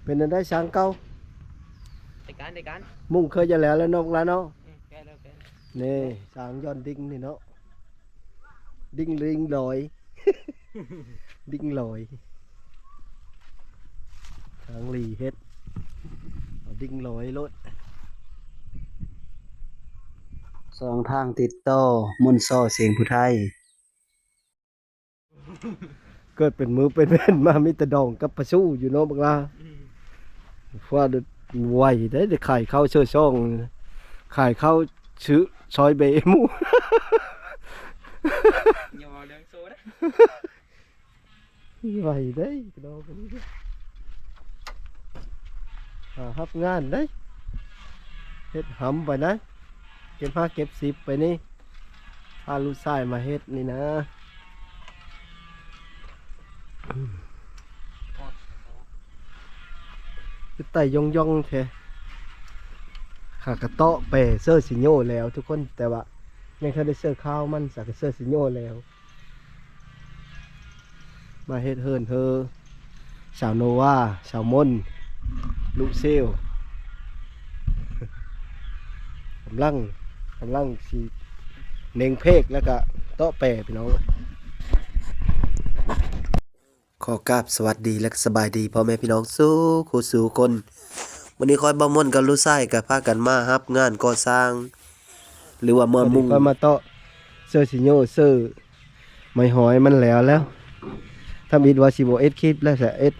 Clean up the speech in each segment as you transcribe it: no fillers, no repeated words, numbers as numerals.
เป็นอันได้ช้างเก่าได้การมุ่งเคยจะแล้วนกแล้วเนาะแกแล้วนี่ช้างย้อนดิ้งนี่เนาะดิ้งลิงลอย ดิ้งลอยช้างลีเฮ็ดเอาดิ้งลอยรถสองทางติดต่อมนต์ซ้อเสียงผู้ไทย เกิดเป็นมือเป็นแว่นมามีแต่ดองกับปลาสู้อยู่เนาะบักลาว่าเด็ดไวได้ขายข้าวเชื่อช่องขายข้าวซื้อซอยเบมู nhiều vào đường số đấy ไวได้ดอกนี้ฮับงานได้เฮ็ดหำไปนะเก็บผ้าเก็บสิบไปนี่พาลูกชายมาเฮ็ดนี่นะคือไต่ย่องแท้ขากระเตาะเปเสื้อสิโญ่แล้วทุกคนแต่ว่ายังแค่ได้เสื้อข้าวมันสักเสื้อสิโญ่แล้วมาเฮ็ดเฮินเธอสาวโนวาสาวมนลูกเซลกำลังสีเน่งเพกแล้วก็โต๊ะแปรพี่น้องขอกราบสวัสดีและสบายดีพ่อแม่พี่น้องสู้คู่สู่คนวันนี้คอยบ่ม่วนกับลูกชายกับพากันมารับงานก่อสร้างหรือว่าเมื่อมุ่งก็มาโต๊ะเสื้อสิโยเสื้อไม่หอยมันแล้วทำอิดว่าสิบ่เอ็ดคลิปแล้วแต่เอ็ด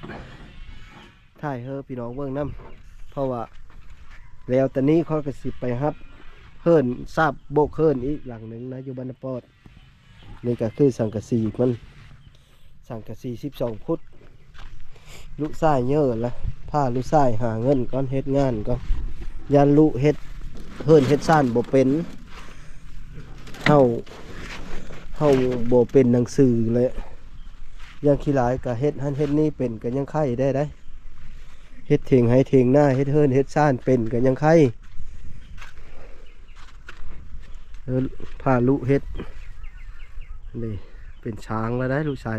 ถ่ายเฮอพี่น้องเบิ่งนำเพราะว่าแล้วตอนนี้เขาก็สิไปรับเฮิรนทราบโบกเฮิรนอีกหลังหนึ่งนะอยู่บ้านปอดนี่ก็คือสังกะสีมันสังกะสี12 ฟุตลูกชายเยอะละพาลูกชายหาเงินก่อนเฮ็ดงานก่อนยันลูกเฮ็ดเฮิรนเฮ็ดซ่านบ่เป็นเฮาบ่เป็นหนังสือเลยยังขี้หลายก็เฮ็ดหันเฮ็ดนี่เป็นก็ยังไข่ได้เฮ็ดเถียงให้เถียงหน้าเฮ็ดเฮิรนเฮ็ดซ่านเป็นก็ยังไข่พาลูกเฮ็ดนี่เป็นช้างแล้วได้ลูกชาย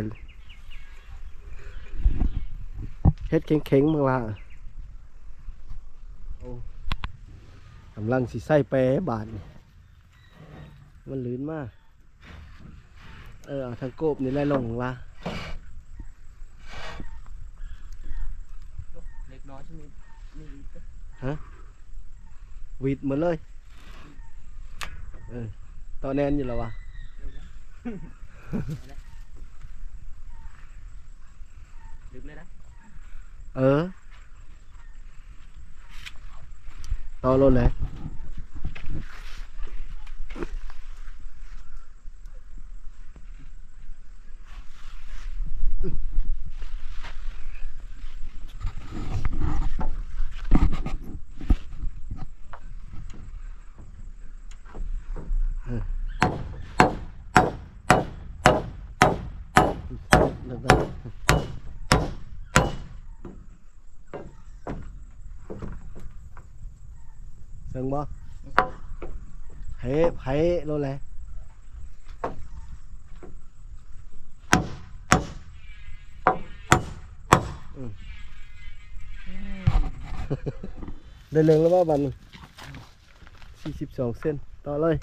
เฮ็ดเข็งๆมึงละกำลังสิใส่แปรบาทมันลื่นมากเอาทางโกบนี่ไล่ลงละ เล็กน้อยใช่ไหมนี่ ฮะวีดหมดเลยตอนแน่นอยู่แล้ววะ ดึกเลยนะ ต่อรถเลยเซิงบ่เฮ้รถเลยได้เรื่องแล้วว่าบัน42 เซนต่อเลย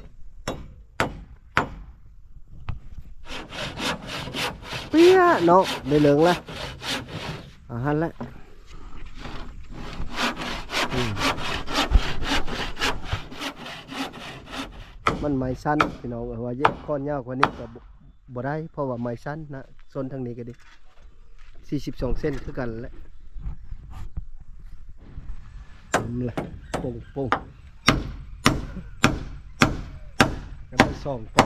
เปี้ยเนาะได้เรื่องแล้วหันแล้วมันไม้สั้นพี่น้องว่าเยอะก้อนยาวกว่านี้ก็บ่ได้เพราะว่าไม้สั้นนะโซนทางนี้ก็ดี42 เซนคือกันแหละละป่งกันไป2 แปร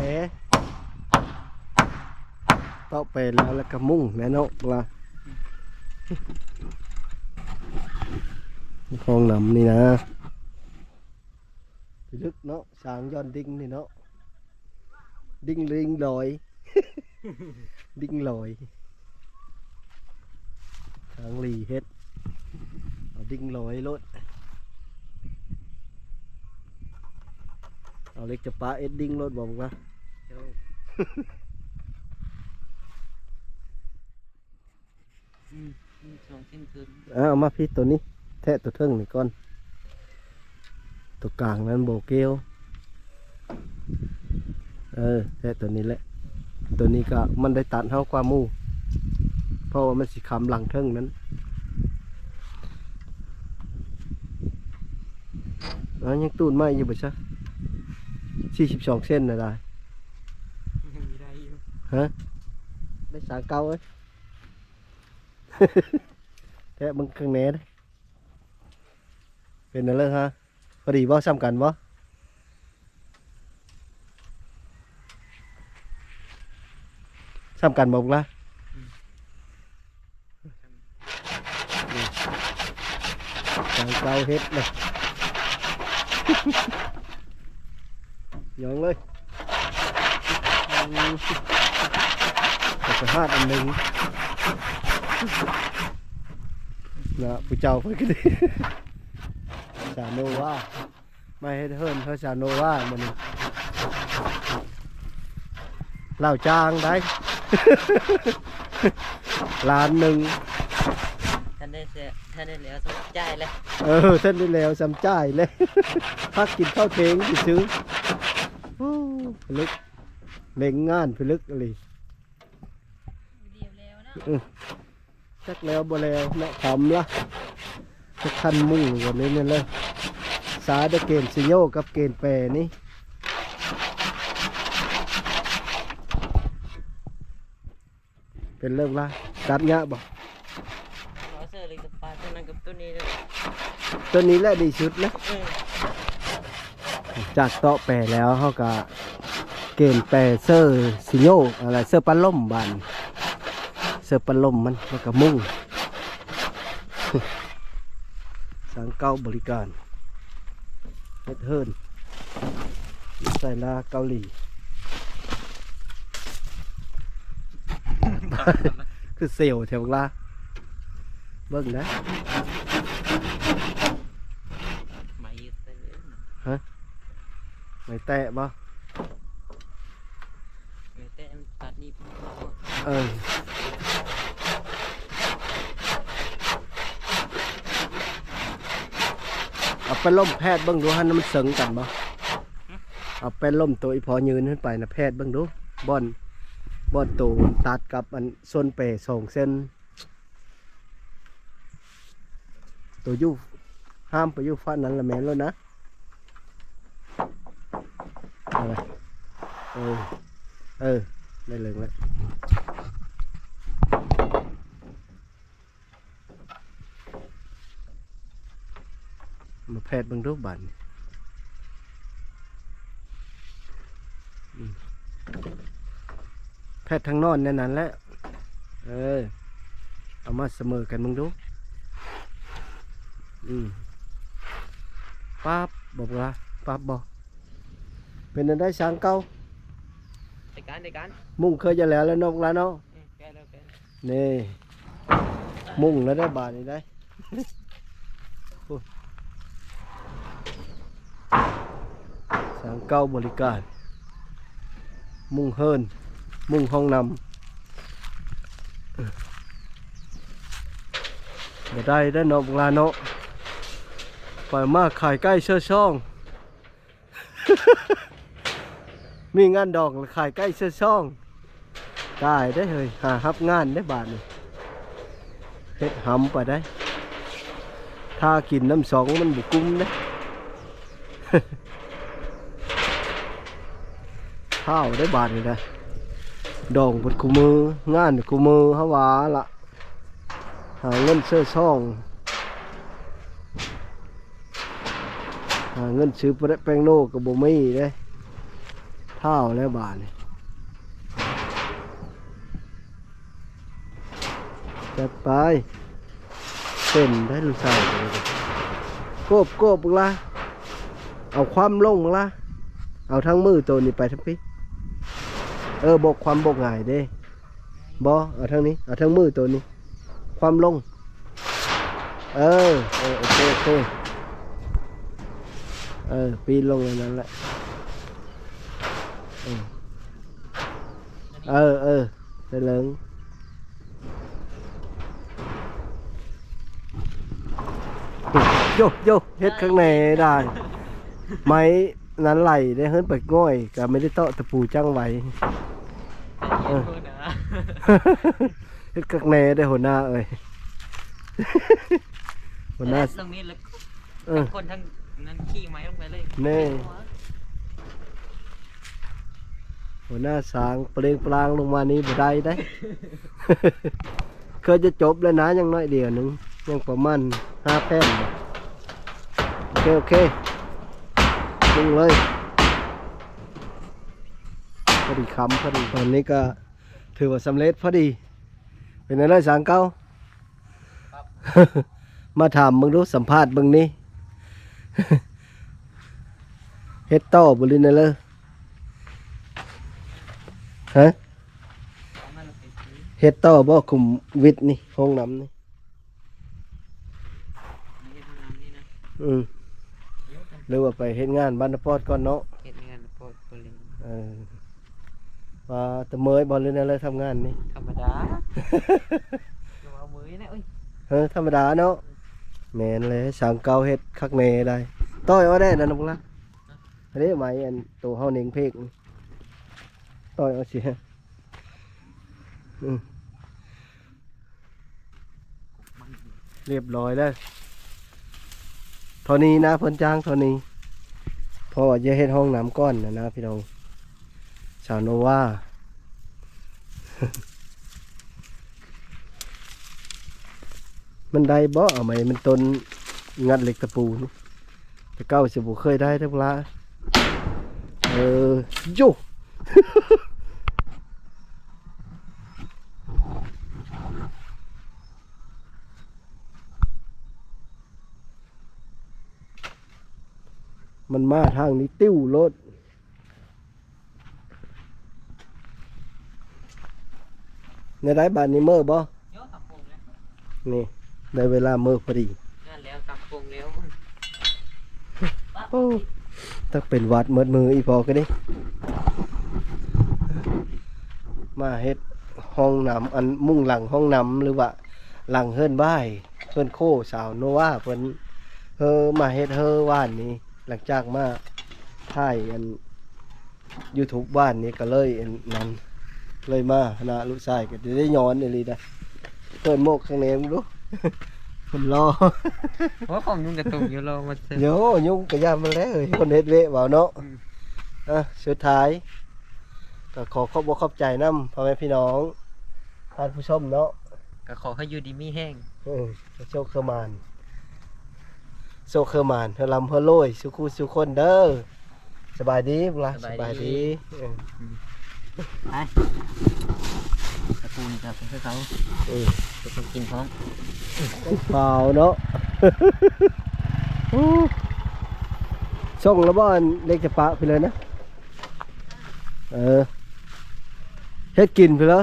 ต่อไปแล้วก็มุ่งแน่นอนว่าคลองน้ำนี่นะลึกเนาะสางย้อนดิ้งนี่เนาะดิ้งลิงลอย ดิ้งลอยทางลีเฮ็ดเอาดิ้งลอยรถเอาเล็กจะปลาเอ็ดดิ้งรถบอกว่า น สองเส้นคืน เอามาพี่ตัวนี้แทะตัวเทิงนี่ก่อนตัวกลางนั้นโบเกลแทะตัวนี้แหละตัวนี้ก็มันได้ตัดเท่าความมู่เพราะว่ามันสิคำหลังเทิงนั้นยังตูนไม่อยู่บ่ใช่42 เส้นนะได้ มีได้อยู่ ฮะได้สางเก่าเอ้ย แทะมึงข้างแหน่เด้เป็นอะไรฮะพอดีบ่ซ้ำกันบ่ซ้ำกันบ่ล่ะสางเก่าเฮ็ดเลย ยองเลยจะหาดอันหนึ่งนะผู้เจ้าเพิ่นก็ดีสาโนว่าไม่ให้เฮิร์นเขาสาโนว่ามันเหล่าจางได้ ล้านหนึ่ง ท่านได้เสียท่านได้แล้วสนใจเลย ท่านได้แล้วสำจ่ายเลย พักกินข้าวเทงสิซื้อโอ้พลึกเล่งงานพลึกอะไร เดียวแล้วนะ จักแล้วบ่แล้วเนาะทำละจะคันมุ่งกว่านี้นี่เลยสาได้เกณฑ์ซิโยกับเกณฑ์แปรนี่เป็นเริ่มละกัดงะบ่ ขอเสื้อเลยกับปลาตัวนั้นกับตัวนี้เลย ตัวนี้แหละดีสุดนะ เออ จากเตาะแปรแล้วเขาก็เกณฑ์แปรเซอร์ซิโยอะไรเซอร์ปลาล่มบานเซอร์ปลาล่มมันแล้วก็มุ่ง สังเก้าบริการเฮ็ดเฮิร์นใส่ลาเกาหลี คือเซลล์แถวลาเบิ่งนะ ไม่ยึดไปเลย ไม่แตะบ่ ไม่แต่มันตัดนี่ เอาไปล่มแพทย์เบิ่งดูฮันมันเสริงกันบ่เอาไปล่มตัวอีพอยืนขึ้นไปนะแพทย์เบิ่งดูบ่อนตัวตัดกับอันส่วนเป2 เส้นตัวอยู่ห้ามไปอยู่ฟ้านั้นละแม่นแล้วนะอะไรได้เลยแล้วมาแพทย์เบิ่งดูบัดนี้แพทย์ทางนอนแน่นั้นแหละเอามาเสมอกันมึงดูปั๊บบอกว่าปั๊บบอกเป็นอันได้ช้างเก่า ในการ มุ่งเคยจะแล้วนกแล้วเนาะ แกแล้วแก นี่มุ่งแล้วได้บาทนี่ได้ ช้างเก่าบริการมุ่งเฮิร์นมุ่งห้องนำบ่ได้เนาะบุลาเนาะปล่อยมาขายใกล้เชื่อช่อง มีงานดอกขายใกล้เชื่อช่องตายได้เลยหาฮับงานได้บาทนี่เฮ็ดหำไปได้ถ้ากินน้ำสองมันบุกุ้มนะ ข้าวได้บาทนี่นะดองบดคู่มืองานคู่มือฮาวาละหาเงินเสื้อช่องหาเงินซื้อแป้งโลกกับโบมี่ได้เท่าแล้วบาทนี่จัดไปเต้นได้ลูกชายโกบบึงละเอาความลงบึงละเอาทั้งมือตัวนี้ไปทั้งพี่บกความบกง่ายเด้บอเอาทั้งนี้เอาทั้งมือตัวนี้ความลงโอเคปีนลงอย่างนั้นแหละได้เหลิง โยโยเฮ็ดข้างในได้ ไม้นั้นไหลได้เฮิรนไปง่อยก็ไม่ได้เตาะตะปูจังไว้ เย็นพูดนะ เฮ็ดข้างในได้หัวหน้าเอ้ย หัวหน้า ตรงนี้แล้ว เออ คนทั้งนั้นขี่ไม้ลงไปเลย แน่ หัวหน้าสางเปลงปลางลงมานี้บ่ได้ได้ เคยจะจบแล้วนะยังน้อยเดียวหนึงยังประมาณ5 แผ่นโอเคดึงเลยพอดีคำพอดีตอนนี้ก็ถือว่าสำเร็จพอดีเป็นอะไรสางเก้า มาถามมึงดูสัมภาษณ์มึงนี่ เฮ็ดต่อบริเนเลยฮะ เอามาลงไปซื้อ เฮ็ดต่อบ่คุมวิทย์นี่ห้องน้ำนี่ ไม่ใช่ห้องน้ำนี่นะ หรือว่าไปเฮ็ดงานบ้านนปอดก่อนเนาะ เฮ็ดงานโปรดโปรลิง ว่าแตะเมยบ่หรือแนวเลยทำงานนี่ ธรรมดาลงเอามือนะเอ้ย ธรรมดาเนาะแม่นเลยสางเก่าเฮ็ดคักแน่ได้ต้อยเอาได้นั่นพวกละอันนี้หมายอันตัวเฮาเน่งเพกนี่ต้อยเอาสิเรียบร้อยแล้วเท่านี้นะเพิ่นจ้างเท่านี้เพราะว่าจะเฮ็ดห้องน้ำก้อนนะพี่น้องชาวโนวา มันได้บ่เอาไหมมันต้นงัดเหล็กตะปูนี่แต่เก้าสิบุเคยได้ทั้งละโย มันมาทางนี้ติ้วรถในได้บานนี้เมื่อบ่ เดี๋ยวตับโป่งแล้ว นี่ได้เวลาเมื่อพอดี นั่นแล้วตับโป่งแล้ว โอ้ถ้าเป็นวัดเมื่อมืออีพอก็ดิมาเฮ็ดห้องน้ำอันมุ่งหลังห้องน้ำหรือว่าหลังเฮิรนบ้ายเพิ่นโคสาวโนวาเพิ่นมาเฮ็ดว่านนี้หลังจากมาถ่ายอัน YouTube บ้านนี้ก็เลยอันนั้นเลยมานะลูกชายก็ได้ย้อนอีหลีได้เพิ่นโมกข้างในมึงดู เพิ่นรอ เพราะผมยุ่งกับตุ่มอยู่รอมาเสร็จ โยยุ่งกะยามมันแล้วเอ้ยคนเฮ็ดเวะเว้าเนาะสุดท้ายก็ขอขอบอกขอบใจนำพ่อแม่พี่น้องท่านผู้ชมเนาะ ก็ขอให้อยู่ดีมีแห้ง โชคเคอร์มานโชคเคอร์มานเฮาลำเฮาโรยสุขุสุคนเด้อสบายดีบุล่ะสบายดี ไปตะปูนกับเป็นเขา จะต้องกินพร้อม เปล่าเนาะ ส่งแล้วบ่อันเล็กจะปะไปเลยนะเฮ็ดกินไปแล้ว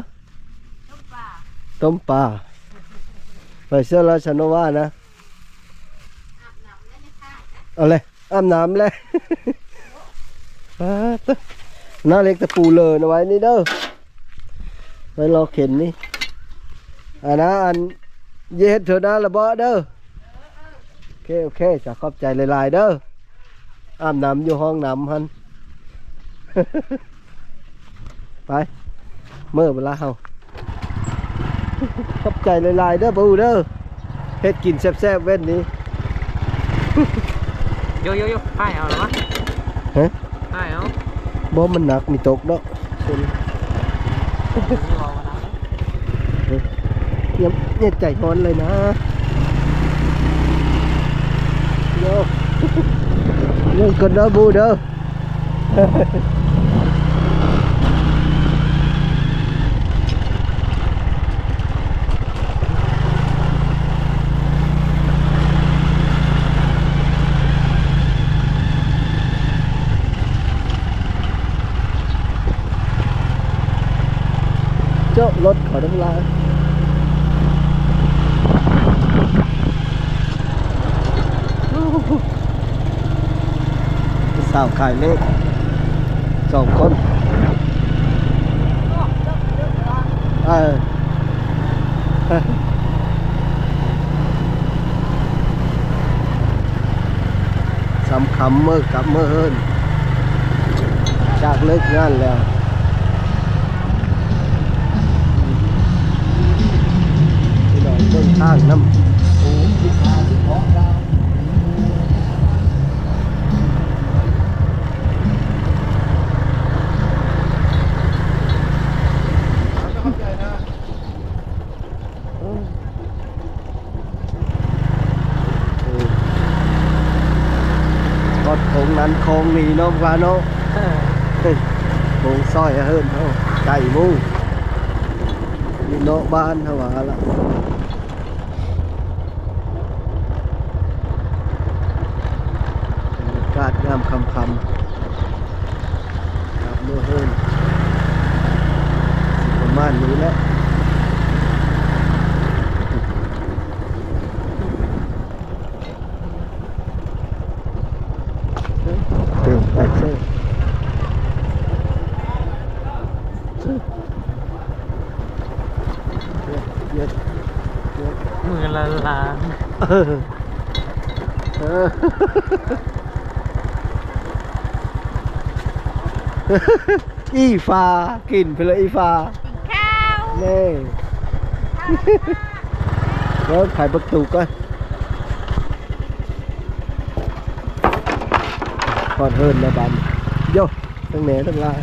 ต้มปลาไปเสื้อราชโนวานะเอาเลยอาบน้ำเลย หน้าเล็กตะปูเลยนะไว้นี่เด้อไว้รอเข็นนี่อันนะอันเย็ดเถอะนะละบ่เด้อโอเคจะขอบใจหลายๆเด้ออาบน้ำอยู่ห้องน้ำฮัน ไปเมื่อเวลาเฮา ขอบใจหลายๆเด้อปูเด้อเฮ็ดกินแซ่บๆเว้นนี้ โยป้ายเอาเหรอวะ ฮะ ป้ายเอา บ่มันหนักมีตกเนาะเนี่ยใจร้อนเลยนะโยเรื่องคนเด้อบูเด้อ เจ้ารถขอน้ำลายสาวขายเลข2 คน คำเมื่อกลับเมื่อเฮินจากเลิกงานแล้วพี่น้องเดินทางน้ำโอ้พิธาที่ท้องดาวกดโค้งนั้นโค้งนี้เนาะว่าเนาะโค้งซอยเฮิรนเนาะไก่มูอยู่เนาะบ้านเท่าว่าละบรรยากาศงามคำครับเมื่อเฮิรนประมาณนี้แหละเติมไปเซ่เยอะมือละล้าน อีฟ้ากินไปเลยอีฟ้าข้าวเน่แล้วขายประตูก็พอดเฮิร์นนะบันโย่ทั้งเหนือทั้งลาย